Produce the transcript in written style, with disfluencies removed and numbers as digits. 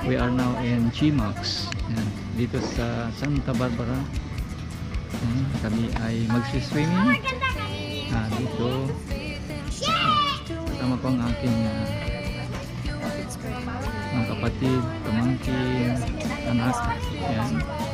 We are now in Jmack. Dito sa Santa Barbara. Kami ay magsiswimming dito. Kasama ko ang aking mga kapatid, pamangkin, anak. Yan.